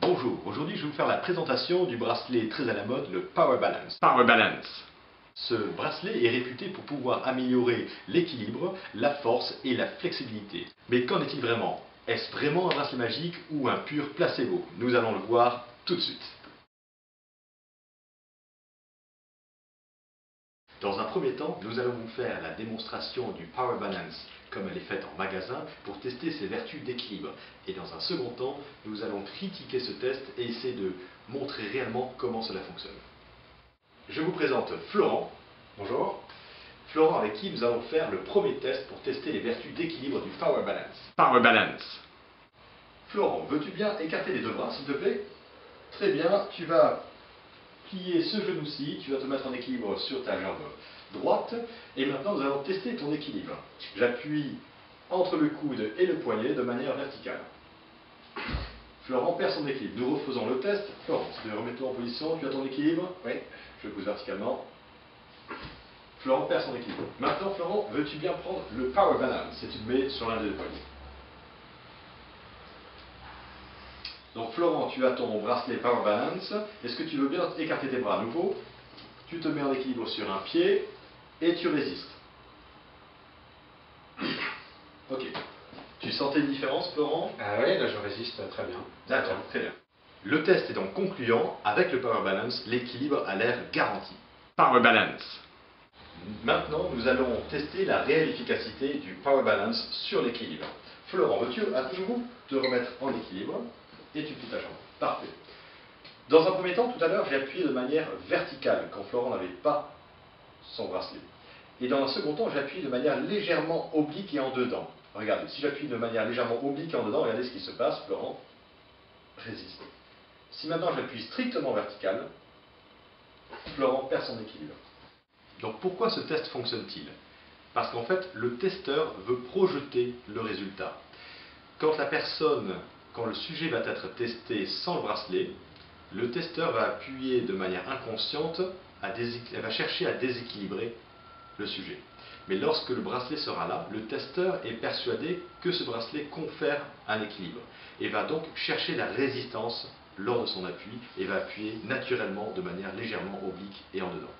Bonjour, aujourd'hui je vais vous faire la présentation du bracelet très à la mode, le Power Balance. Power Balance. Ce bracelet est réputé pour pouvoir améliorer l'équilibre, la force et la flexibilité. Mais qu'en est-il vraiment? Est-ce vraiment un bracelet magique ou un pur placebo? Nous allons le voir tout de suite. Dans un premier temps, nous allons vous faire la démonstration du Power Balance comme elle est faite en magasin pour tester ses vertus d'équilibre. Et dans un second temps, nous allons critiquer ce test et essayer de montrer réellement comment cela fonctionne. Je vous présente Florent. Bonjour. Florent avec qui nous allons faire le premier test pour tester les vertus d'équilibre du Power Balance. Power Balance. Florent, veux-tu bien écarter les deux bras s'il te plaît? Très bien, tu vas plier ce genou-ci, tu vas te mettre en équilibre sur ta jambe droite, et maintenant nous allons tester ton équilibre. J'appuie entre le coude et le poignet de manière verticale. Florent perd son équilibre. Nous refaisons le test. Florent, si tu remets-toi en position, tu as ton équilibre? Oui. Je pousse verticalement. Florent perd son équilibre. Maintenant, Florent, veux-tu bien prendre le Power Balance et tu te mets sur l'un des deux poignets. Donc Florent, tu as ton bracelet Power Balance. Est-ce que tu veux bien écarter tes bras à nouveau? Tu te mets en équilibre sur un pied et tu résistes. Ok. Tu sentais une différence, Florent? Ah oui, là je résiste très bien. D'accord, très bien. Le test est donc concluant. Avec le Power Balance, l'équilibre a l'air garanti. Power Balance. Maintenant, nous allons tester la réelle efficacité du Power Balance sur l'équilibre. Florent, veux-tu à nouveau te remettre en équilibre et tu plies ta jambe. Parfait. Dans un premier temps, tout à l'heure, j'ai appuyé de manière verticale quand Florent n'avait pas son bracelet. Et dans un second temps, j'appuie de manière légèrement oblique et en dedans. Regardez, si j'appuie de manière légèrement oblique et en dedans, regardez ce qui se passe, Florent résiste. Si maintenant j'appuie strictement vertical, Florent perd son équilibre. Donc pourquoi ce test fonctionne-t-il? Parce qu'en fait, le testeur veut projeter le résultat. Quand le sujet va être testé sans le bracelet, le testeur va appuyer de manière inconsciente, elle va chercher à déséquilibrer le sujet. Mais lorsque le bracelet sera là, le testeur est persuadé que ce bracelet confère un équilibre et va donc chercher la résistance lors de son appui et va appuyer naturellement de manière légèrement oblique et en dedans.